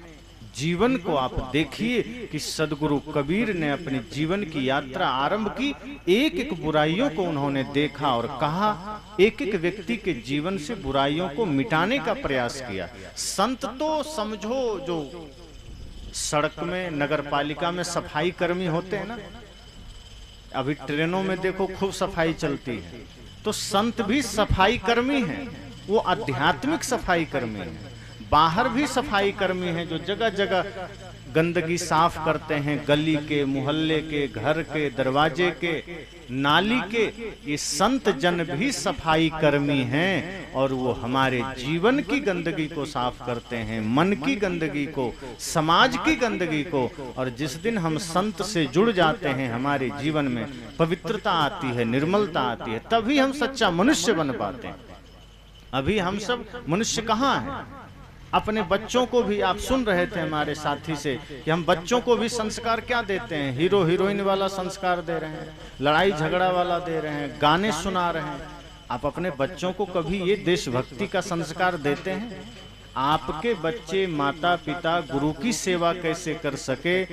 [SPEAKER 1] जीवन को आप देखिए कि सदगुरु कबीर ने अपने जीवन की यात्रा आरंभ की, एक एक बुराइयों को उन्होंने देखा और कहा, एक एक व्यक्ति के जीवन से बुराइयों को मिटाने का प्रयास किया। संत तो समझो जो सड़क में नगर पालिका में सफाई कर्मी होते हैं ना, अभी ट्रेनों में देखो खूब सफाई चलती है, तो संत भी सफाई कर्मी हैं, वो आध्यात्मिक सफाई कर्मी हैं। बाहर भी सफाई कर्मी हैं जो जगह जगह गंदगी साफ करते हैं, गली के, मोहल्ले के, घर के, दरवाजे के, नाली के। ये संत जन भी सफाई कर्मी हैं और वो हमारे जीवन की गंदगी को साफ करते हैं, मन की गंदगी को, समाज की गंदगी को। और जिस दिन हम संत से जुड़ जाते हैं हमारे जीवन में पवित्रता आती है, निर्मलता आती है, तभी हम सच्चा मनुष्य बन पाते हैं। अभी हम सब मनुष्य कहाँ हैं? अपने बच्चों को भी, आप सुन रहे थे हमारे साथी से कि हम बच्चों को भी संस्कार क्या देते हैं? हीरो हीरोइन वाला संस्कार दे रहे हैं, लड़ाई झगड़ा वाला दे रहे हैं, गाने सुना रहे हैं। आप अपने बच्चों को कभी ये देशभक्ति का संस्कार देते हैं? आपके बच्चे माता पिता गुरु की सेवा कैसे कर सके,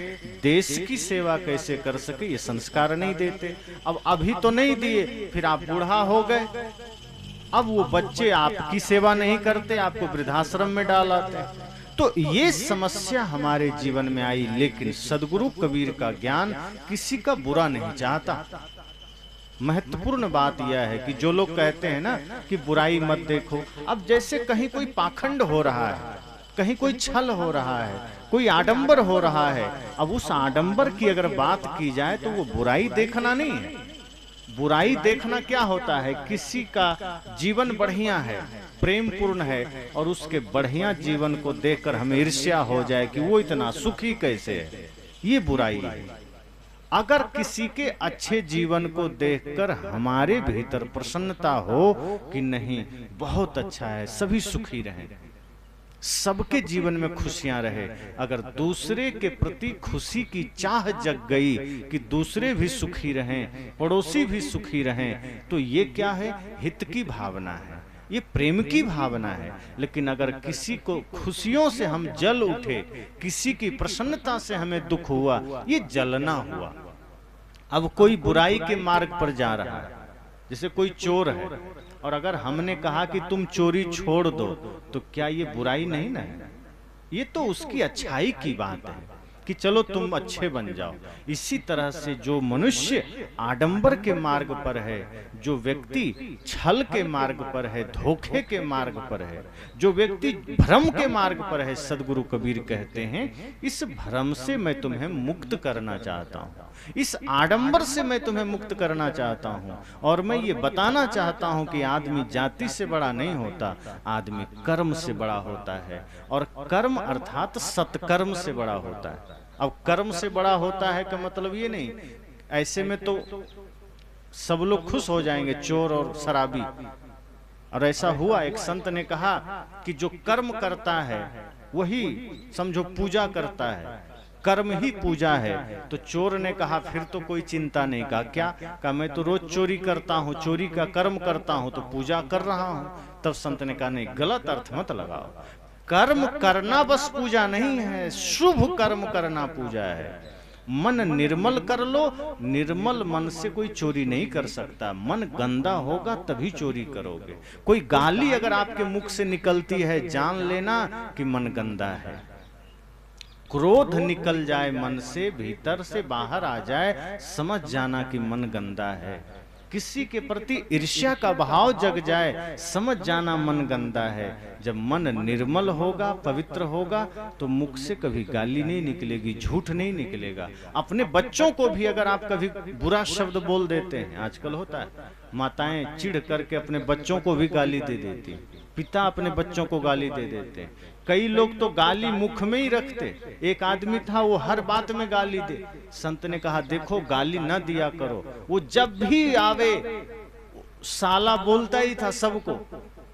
[SPEAKER 1] देश की सेवा कैसे कर सके, ये संस्कार नहीं देते। अब अभी तो नहीं दिए, फिर आप बूढ़ा हो गए, अब वो बच्चे आपकी सेवा नहीं करते, आपको वृद्धाश्रम में डाल आते। तो ये समस्या हमारे जीवन में आई। लेकिन सदगुरु कबीर का ज्ञान किसी का बुरा नहीं चाहता। महत्वपूर्ण बात यह है कि जो लोग कहते हैं ना कि बुराई मत देखो, अब जैसे कहीं कोई पाखंड हो रहा है, कहीं कोई छल हो रहा है, कोई आडंबर हो रहा है, अब उस आडंबर की अगर बात की जाए तो वो बुराई देखना नहीं है। बुराई देखना क्या होता है? किसी का जीवन बढ़िया है, प्रेम पूर्ण है, और उसके बढ़िया जीवन को देखकर हमें ईर्ष्या हो जाए कि वो इतना सुखी कैसे है, ये बुराई है। अगर किसी के अच्छे जीवन को देखकर हमारे भीतर प्रसन्नता हो कि नहीं बहुत अच्छा है, सभी सुखी रहें, सबके जीवन में खुशियां रहे, अगर दूसरे के प्रति खुशी की चाह जग गई कि दूसरे भी सुखी रहें, पड़ोसी भी सुखी रहें, तो ये क्या है? हित की भावना है, ये प्रेम की भावना है। लेकिन अगर किसी को खुशियों से हम जल उठे, किसी की प्रसन्नता से हमें दुख हुआ, ये जलना हुआ। अब कोई बुराई के मार्ग पर जा रहा है, जैसे कोई चोर है, और अगर हमने कहा कि तुम चोरी छोड़ दो, तो क्या ये बुराई नहीं ना है? ये तो उसकी अच्छाई की बात है कि चलो तुम अच्छे बन जाओ। इसी तरह से जो मनुष्य आडंबर के मार्ग पर है, जो व्यक्ति छल के मार्ग पर है, धोखे के मार्ग पर है, जो व्यक्ति भ्रम के मार्ग पर है, सदगुरु कबीर कहते हैं इस भ्रम से मैं तुम्हें मुक्त करना चाहता हूँ, इस आडंबर से मैं तुम्हें मुक्त करना चाहता हूँ। और मैं ये बताना चाहता हूँ कि आदमी जाति से बड़ा नहीं होता, आदमी कर्म से बड़ा होता है, और कर्म अर्थात सत्कर्म से बड़ा होता है। अब कर्म से बड़ा होता है का मतलब ये नहीं, ऐसे में तो सब लोग खुश हो जाएंगे, चोर और शराबी। और ऐसा हुआ, एक संत ने कहा कि जो कर्म करता है वही समझो पूजा करता है, कर्म ही पूजा है। तो चोर ने कहा फिर तो कोई चिंता नहीं। कहा मैं तो रोज चोरी करता हूँ, चोरी का कर्म करता हूँ, तो पूजा कर रहा हूँ। तब संत ने कहा नहीं, गलत अर्थ मत लगाओ, कर्म करना बस पूजा नहीं है, शुभ कर्म करना पूजा है। मन निर्मल कर लो, निर्मल मन से कोई चोरी नहीं कर सकता। मन गंदा होगा तभी चोरी करोगे। कोई गाली अगर आपके मुख से निकलती है, जान लेना कि मन गंदा है। क्रोध निकल जाए मन से, भीतर से बाहर आ जाए, समझ जाना कि मन गंदा है। किसी के प्रति ईर्ष्या का भाव जग जाए, समझ जाना मन गंदा है। जब मन निर्मल होगा, पवित्र होगा, तो मुख से कभी गाली नहीं निकलेगी, झूठ नहीं निकलेगा। अपने बच्चों को भी अगर आप कभी बुरा शब्द बोल देते हैं, आजकल होता है, माताएं चिढ़ करके अपने बच्चों को भी गाली दे देती, पिता अपने बच्चों को गाली दे देते हैं। कई लोग तो गाली मुख में ही रखते। एक आदमी था वो हर बात में गाली दे। संत ने कहा देखो गाली न दिया करो। वो जब भी आवे साला बोलता ही था सबको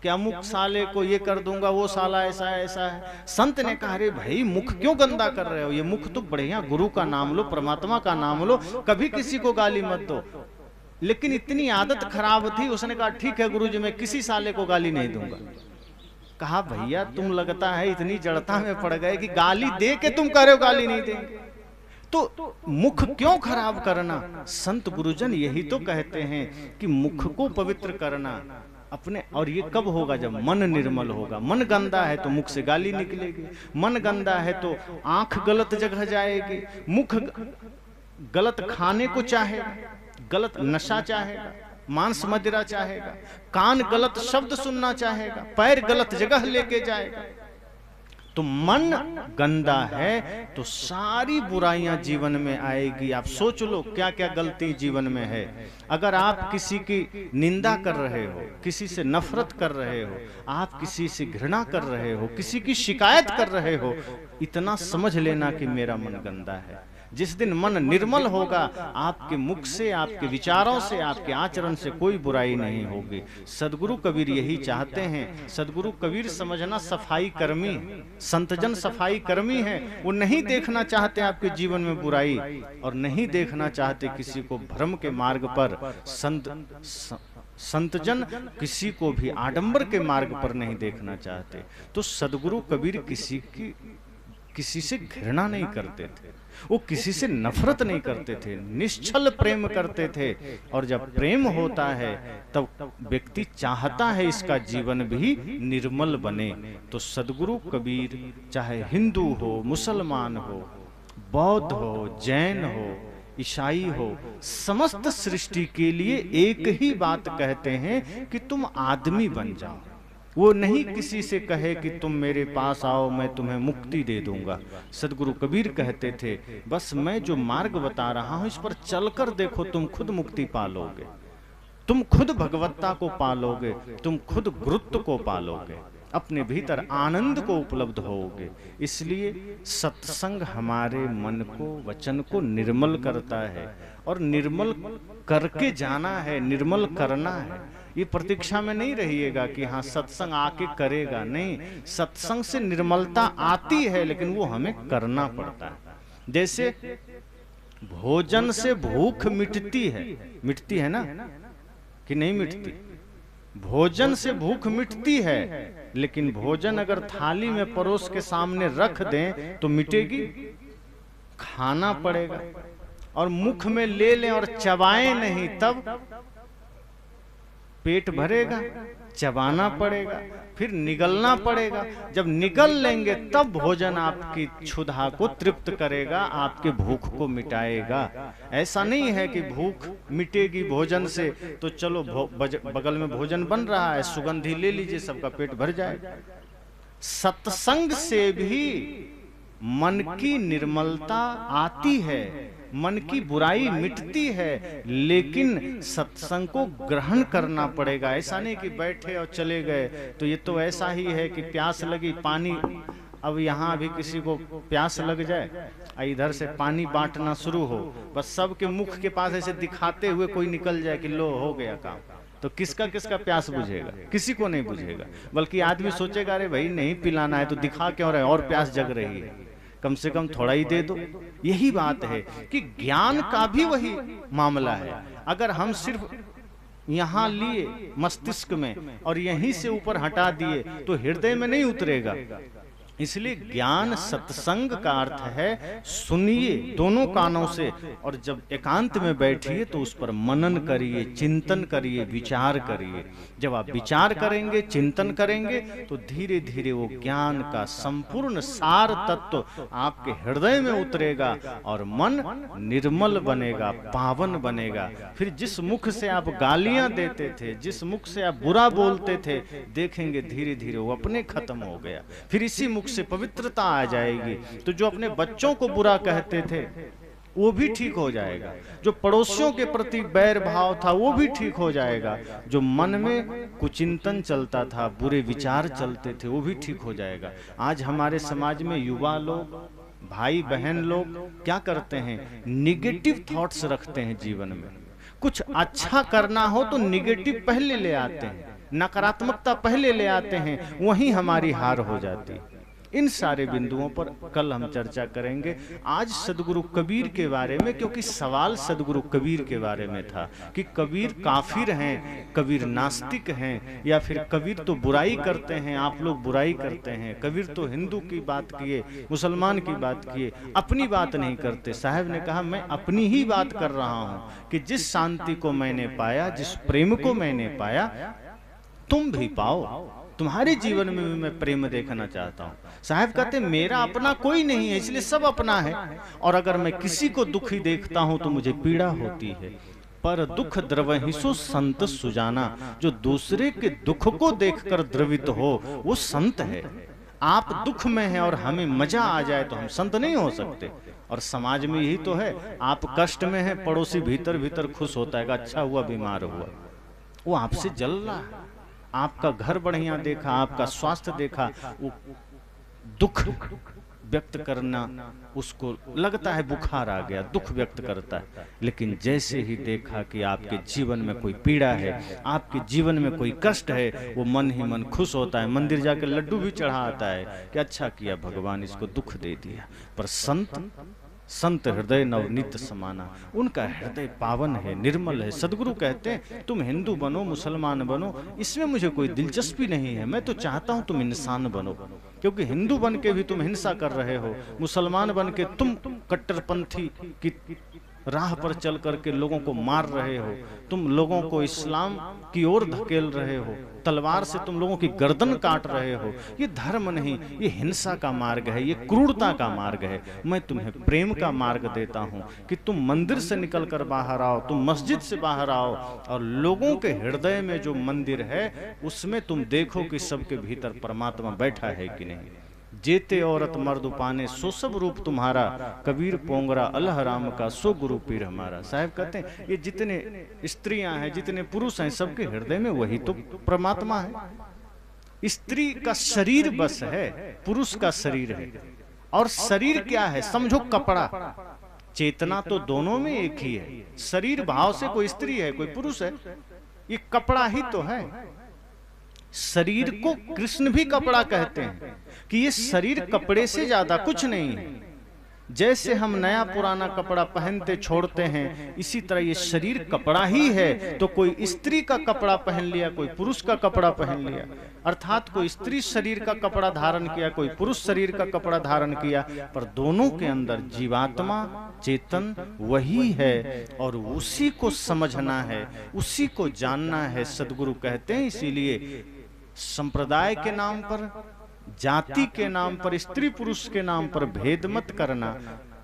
[SPEAKER 1] कि अमुक साले को ये कर दूंगा, वो साला ऐसा है ऐसा है। संत ने कहा अरे भाई मुख क्यों गंदा कर रहे हो, ये मुख तो बढ़िया गुरु का नाम लो, परमात्मा का नाम लो, कभी किसी को गाली मत दो। लेकिन इतनी आदत खराब थी, उसने कहा ठीक है गुरुजी मैं किसी साले को गाली नहीं दूंगा। कहा भैया तुम लगता है इतनी जड़ता में पड़ गए कि गाली दे के तुम कह रहे हो गाली नहीं देंगे, तो मुख क्यों खराब करना। संत गुरुजन यही तो कहते हैं कि मुख को पवित्र करना अपने। और ये कब होगा, जब मन निर्मल होगा। मन गंदा है तो मुख से गाली निकलेगी, मन गंदा है तो आंख गलत जगह जाएगी, मुख गलत खाने को चाहेगा, गलत नशा चाहेगा, मांस मदिरा चाहेगा, कान गलत शब्द सुनना चाहेगा, पैर गलत जगह लेके जाएगा। तो मन गंदा है तो सारी बुराइयां जीवन में आएगी। आप सोच लो क्या क्या गलती जीवन में है। अगर आप किसी की निंदा कर रहे हो, किसी से नफरत कर रहे हो, आप किसी से घृणा कर रहे हो, किसी की शिकायत कर रहे हो, इतना समझ लेना कि मेरा मन गंदा है। जिस दिन मन निर्मल होगा, आपके मुख से, आपके विचारों से, आपके आचरण से कोई बुराई नहीं होगी। सदगुरु कबीर यही चाहते हैं। सदगुरु कबीर समझना सफाई कर्मी, संतजन सफाई कर्मी है। वो नहीं देखना चाहते आपके जीवन में बुराई, और नहीं देखना चाहते किसी को भ्रम के मार्ग पर। संतजन किसी को भी आडंबर के मार्ग पर नहीं देखना चाहते। तो सदगुरु कबीर किसी से घृणा नहीं करते थे, वो किसी से नफरत नहीं करते थे, निश्चल प्रेम करते थे। और जब प्रेम होता है तब व्यक्ति चाहता है इसका जीवन भी निर्मल बने। तो सदगुरु कबीर चाहे हिंदू हो, मुसलमान हो, बौद्ध हो, जैन हो, ईसाई हो, समस्त सृष्टि के लिए एक ही बात कहते हैं कि तुम आदमी बन जाओ। वो नहीं किसी से कहे कि तुम मेरे पास आओ मैं तुम्हें मुक्ति दे दूंगा। सदगुरु कबीर कहते थे बस मैं जो मार्ग बता रहा हूं इस पर चलकर देखो, तुम खुद मुक्ति पालोगे, तुम खुद भगवत्ता को पालोगे, तुम खुद गुरुत्व को पालोगे, अपने भीतर आनंद को उपलब्ध होगे। इसलिए सत्संग हमारे मन को, वचन को निर्मल करता है, और निर्मल करके जाना है, निर्मल करना है। ये प्रतीक्षा में नहीं रहिएगा कि हाँ सत्संग आके करेगा, नहीं। सत्संग से निर्मलता आती है लेकिन वो हमें करना पड़ता है। जैसे भोजन से भूख मिटती है ना कि नहीं मिटती? भोजन से भूख मिटती है, लेकिन भोजन अगर थाली में परोस के सामने रख दें तो मिटेगी? खाना पड़ेगा। और मुख में ले लें और चबाएं नहीं, तब पेट भरेगा? चबाना पड़ेगा, फिर निगलना पड़ेगा। जब निगल लेंगे तब भोजन आपकी क्षुधा को तृप्त करेगा, आपके भूख को मिटाएगा। ऐसा नहीं है कि भूख मिटेगी भोजन से तो चलो बगल में भोजन बन रहा है, सुगंधी ले लीजिए, सबका पेट भर जाएगा। सत्संग से भी मन की निर्मलता आती है, मन की बुराई मिटती है, लेकिन सत्संग को ग्रहण करना पड़ेगा। ऐसा नहीं कि बैठे और चले गए। तो ये तो ऐसा ही है कि प्यास लगी, पानी, अब यहाँ अभी किसी को प्यास लग जाए, इधर से पानी बांटना शुरू हो, बस सबके मुख के पास ऐसे दिखाते हुए कोई निकल जाए कि लो हो गया काम, तो किसका किसका प्यास बुझेगा? किसी को नहीं बुझेगा। बल्कि आदमी सोचेगा अरे भाई नहीं पिलाना है तो दिखा क्यों रहे, और प्यास जग रही है, कम से कम थोड़ा ही दे दो। यही बात है कि ज्ञान का भी वही मामला है। अगर हम सिर्फ यहाँ लिए मस्तिष्क में और यहीं से ऊपर हटा दिए तो हृदय में नहीं उतरेगा। इसलिए ज्ञान सत्संग का अर्थ है सुनिए दोनों कानों से, और जब एकांत में बैठिए तो उस पर मनन करिए, चिंतन करिए, विचार करिए। जब आप विचार करेंगे, चिंतन करेंगे तो धीरे धीरे वो ज्ञान का संपूर्ण सार तत्व आपके हृदय में उतरेगा और मन निर्मल बनेगा, पावन बनेगा। फिर जिस मुख से आप गालियां देते थे, जिस मुख से आप बुरा बोलते थे, देखेंगे धीरे धीरे वो अपने खत्म हो गया। फिर इसी मुख से पवित्रता आ जाएगी। तो जो अपने बच्चों को बुरा कहते थे, वो भी ठीक हो जाएगा। जो पड़ोसियों के प्रति बैर भाव था वो भी ठीक हो जाएगा। जो मन में कुचिंतन चलता था, बुरे विचार चलते थे, वो भी ठीक हो जाएगा। आज हमारे समाज में युवा लोग, भाई बहन लोग क्या करते हैं? निगेटिव थॉट्स रखते हैं जीवन में। कुछ अच्छा करना हो तो निगेटिव पहले ले आते हैं, नकारात्मकता पहले ले आते हैं, वहीं हमारी हार हो जाती है। इन सारे बिंदुओं पर कल हम चर्चा करेंगे। आज सदगुरु कबीर के बारे में, क्योंकि सवाल सदगुरु कबीर के बारे में था कि कबीर काफिर हैं, कबीर नास्तिक हैं, या फिर कबीर तो बुराई करते हैं, आप लोग बुराई करते हैं। कबीर तो हिंदू की बात किए, मुसलमान की बात किए, अपनी बात नहीं करते। साहब ने कहा मैं अपनी ही बात कर रहा हूं कि जिस शांति को मैंने पाया, जिस प्रेम को मैंने पाया, तुम भी पाओ। तुम्हारे जीवन में भी मैं प्रेम देखना चाहता हूं। साहब कहते मेरा अपना कोई नहीं है, इसलिए सब अपना है, और अगर मैं किसी को दुखी देखता हूं तो मुझे पीड़ा होती है। पर दुख द्रवहिसो संत सुजाना, जो दूसरे के दुख को देखकर द्रवित हो वो संत है। आप दुख में हैं और हमें मजा आ जाए तो हम संत नहीं हो सकते। और समाज में यही तो है, आप कष्ट में हैं, पड़ोसी भीतर भीतर खुश होता है, अच्छा हुआ बीमार हुआ, वो आपसे जल रहा है। आपका घर बढ़िया देखा, आपका स्वास्थ्य देखा, वो दुख व्यक्त करना उसको लगता है बुखार आ गया, दुख व्यक्त करता है। लेकिन जैसे ही देखा कि आपके जीवन में कोई पीड़ा है, आपके जीवन में कोई कष्ट है, वो मन ही मन खुश होता है, मंदिर जाकर लड्डू भी चढ़ा आता है कि अच्छा किया भगवान, इसको दुख दे दिया। पर संत हृदय नवनीत समाना, उनका हृदय पावन है, निर्मल है। सदगुरु कहते हैं तुम हिंदू बनो, मुसलमान बनो, इसमें मुझे कोई दिलचस्पी नहीं है, मैं तो चाहता हूं तुम इंसान बनो। क्योंकि हिंदू बन के भी तुम हिंसा कर रहे हो, मुसलमान बन के तुम कट्टरपंथी की राह पर चल करके लोगों को मार रहे हो, तुम लोगों को इस्लाम की ओर धकेल रहे हो, तलवार से तुम लोगों की गर्दन काट रहे हो। ये धर्म नहीं, ये हिंसा का मार्ग है, ये क्रूरता का मार्ग है। मैं तुम्हें प्रेम का मार्ग देता हूं कि तुम मंदिर से निकलकर बाहर आओ, तुम मस्जिद से बाहर आओ, और लोगों के हृदय में जो मंदिर है उसमें तुम देखो कि सबके भीतर परमात्मा बैठा है कि नहीं। जेते औरत मर्द पाने सो सब रूप तुम्हारा, कबीर पोंगरा अल्लाह राम का सो गुरु पीर हमारा। साहब कहते हैं ये जितने स्त्रियां हैं, जितने पुरुष हैं, सबके हृदय में वही तो परमात्मा है। स्त्री का शरीर बस है, पुरुष का शरीर है। और शरीर क्या है? समझो कपड़ा, चेतना तो दोनों में एक ही है। शरीर भाव से कोई स्त्री है, कोई पुरुष है, ये कपड़ा ही तो है। शरीर को कृष्ण भी कपड़ा कहते हैं कि ये शरीर कपड़े से ज्यादा कुछ नहीं है। जैसे हम नया पुराना कपड़ा पहनते छोड़ते हैं, इसी तरह ये शरीर कपड़ा ही है। तो कोई स्त्री का कपड़ा पहन लिया, कोई पुरुष का कपड़ा पहन लिया, अर्थात कोई स्त्री शरीर का कपड़ा धारण किया, कोई पुरुष शरीर का कपड़ा धारण किया, पर दोनों के अंदर जीवात्मा चेतन वही है, और उसी को समझना है, उसी को जानना है। सदगुरु कहते हैं इसीलिए संप्रदाय के नाम पर, जाति के नाम पर, स्त्री पुरुष के नाम पर भेद मत करना,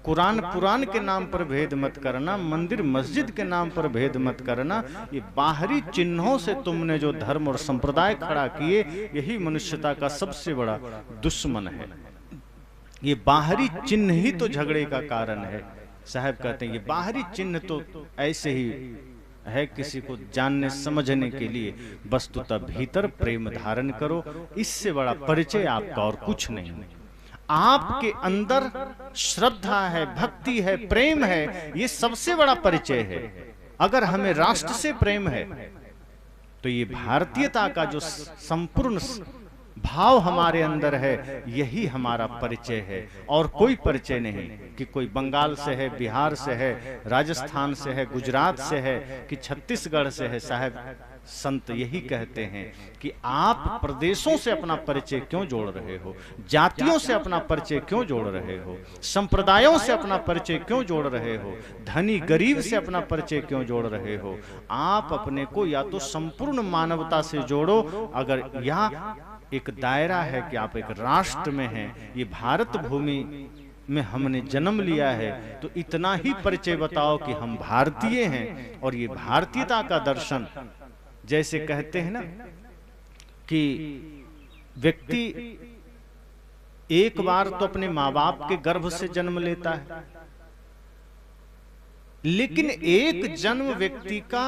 [SPEAKER 1] कुरान पुराण के नाम पर भेद मत करना, मंदिर मस्जिद के नाम पर भेद मत करना। ये बाहरी चिन्हों से तुमने जो धर्म और संप्रदाय खड़ा किए, यही मनुष्यता का सबसे बड़ा दुश्मन है। ये बाहरी चिन्ह ही तो झगड़े का कारण है। साहब कहते हैं ये बाहरी चिन्ह तो ऐसे ही है किसी को जानने समझने के लिए, वस्तुतः भीतर प्रेम धारण करो, इससे बड़ा परिचय आपका और कुछ नहीं। आपके अंदर श्रद्धा है, भक्ति है, प्रेम है, ये सबसे बड़ा परिचय है। अगर हमें राष्ट्र से प्रेम है तो ये भारतीयता का जो संपूर्ण भाव हमारे अंदर है, यही हमारा परिचय है, और कोई परिचय नहीं कि कोई बंगाल से है, बिहार से है, राजस्थान से है, गुजरात से है, कि छत्तीसगढ़ से है। साहब संत यही कहते हैं कि आप प्रदेशों से अपना परिचय क्यों जोड़ रहे हो, जातियों से अपना परिचय क्यों जोड़ रहे हो, संप्रदायों से अपना परिचय क्यों जोड़ रहे हो, धनी गरीब से अपना परिचय क्यों जोड़ रहे हो। आप अपने को या तो संपूर्ण मानवता से जोड़ो। अगर यहाँ एक दायरा है कि आप एक राष्ट्र में हैं, ये भारत भूमि में हमने जन्म लिया है, तो इतना ही परिचय बताओ कि हम भारतीय हैं। और ये भारतीयता का दर्शन, जैसे कहते हैं ना कि व्यक्ति एक बार तो अपने माँ बाप के गर्भ से जन्म लेता है, लेकिन एक जन्म व्यक्ति का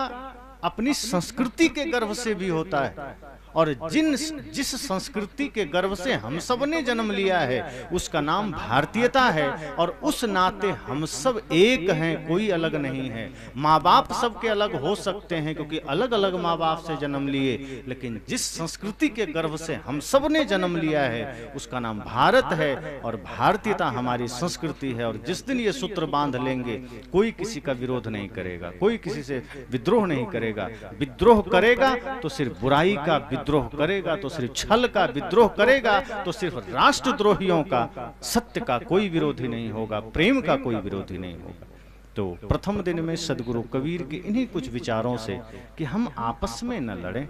[SPEAKER 1] अपनी संस्कृति के गर्भ से भी होता है, और जिस संस्कृति के गर्भ से हम सब ने जन्म लिया है उसका नाम भारतीयता है, और उस नाते हम सब एक हैं, कोई अलग नहीं है। माँ बाप सबके अलग हो सकते हैं क्योंकि अलग अलग माँ बाप से जन्म लिए, लेकिन जिस संस्कृति के गर्भ से हम सब ने जन्म लिया है उसका नाम भारत है, और भारतीयता हमारी संस्कृति है। और जिस दिन ये सूत्र बांध लेंगे कोई किसी का विरोध नहीं करेगा, कोई किसी से विद्रोह नहीं करेगा। विद्रोह करेगा तो सिर्फ बुराई का, विद्रोह करेगा तो सिर्फ छल का, विद्रोह करेगा तो सिर्फ राष्ट्रद्रोहियों का। सत्य का कोई विरोधी नहीं होगा, प्रेम का कोई विरोधी नहीं होगा। तो प्रथम दिन में सदगुरु कबीर के इन्हीं कुछ विचारों से कि हम आपस में न लड़ें,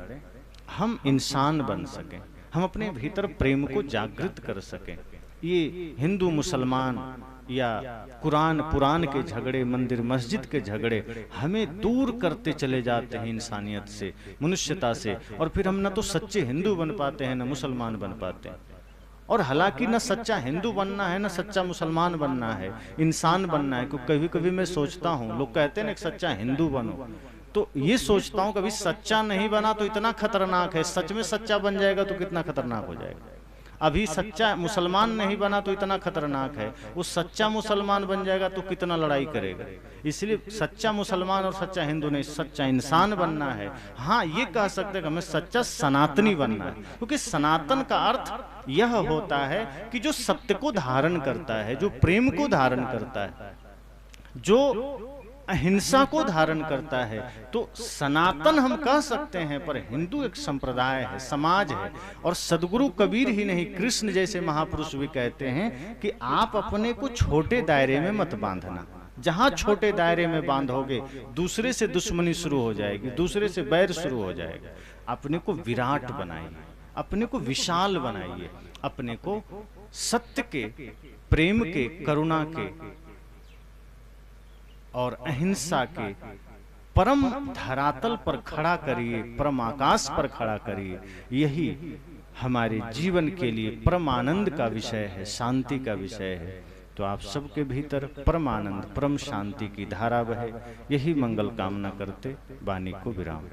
[SPEAKER 1] हम इंसान बन सकें, हम अपने भीतर प्रेम को जागृत कर सकें। ये हिंदू मुसलमान या कुरान पुराण के झगड़े, मंदिर मस्जिद के झगड़े हमें दूर करते चले जाते हैं इंसानियत से, मनुष्यता से, और फिर हम न तो सच्चे हिंदू बन पाते हैं न मुसलमान बन पाते हैं। और हालांकि न सच्चा हिंदू बनना है न सच्चा मुसलमान बनना है, इंसान बनना है। क्योंकि कभी कभी मैं सोचता हूँ, लोग कहते हैं ना सच्चा हिंदू बनो, तो ये सोचता हूँ कभी सच्चा नहीं बना तो इतना खतरनाक है, सच में सच्चा बन जाएगा तो कितना खतरनाक हो जाएगा। अभी सच्चा मुसलमान नहीं बना तो इतना खतरनाक है, वो सच्चा मुसलमान बन जाएगा तो कितना लड़ाई करेगा। इसलिए सच्चा मुसलमान और सच्चा हिंदू नहीं, सच्चा इंसान बनना है। हाँ, ये कह सकते हैं कि हमें सच्चा सनातनी बनना है, क्योंकि सनातन का अर्थ यह होता है कि जो सत्य को धारण करता है, जो प्रेम को धारण करता है, जो अहिंसा को धारण करता है। तो सनातन हम कह सकते हैं, पर हिंदू एक संप्रदाय है, समाज है। और सदगुरु कबीर ही नहीं, कृष्ण जैसे महापुरुष भी कहते हैं कि आप अपने को छोटे दायरे में मत बांधना। जहां छोटे दायरे में बांधोगे दूसरे से दुश्मनी शुरू हो जाएगी, दूसरे से बैर शुरू हो जाएगा। अपने को विराट बनाइए, अपने को विशाल बनाइए, अपने को सत्य के, प्रेम के, करुणा के और अहिंसा के परम धरातल पर खड़ा करिए, परम आकाश पर खड़ा करिए। यही हमारे जीवन के लिए परम आनंद का विषय है, शांति का विषय है। तो आप सबके भीतर परम आनंद, परम शांति की धारा बहे, यही मंगल कामना करते वाणी को विराम।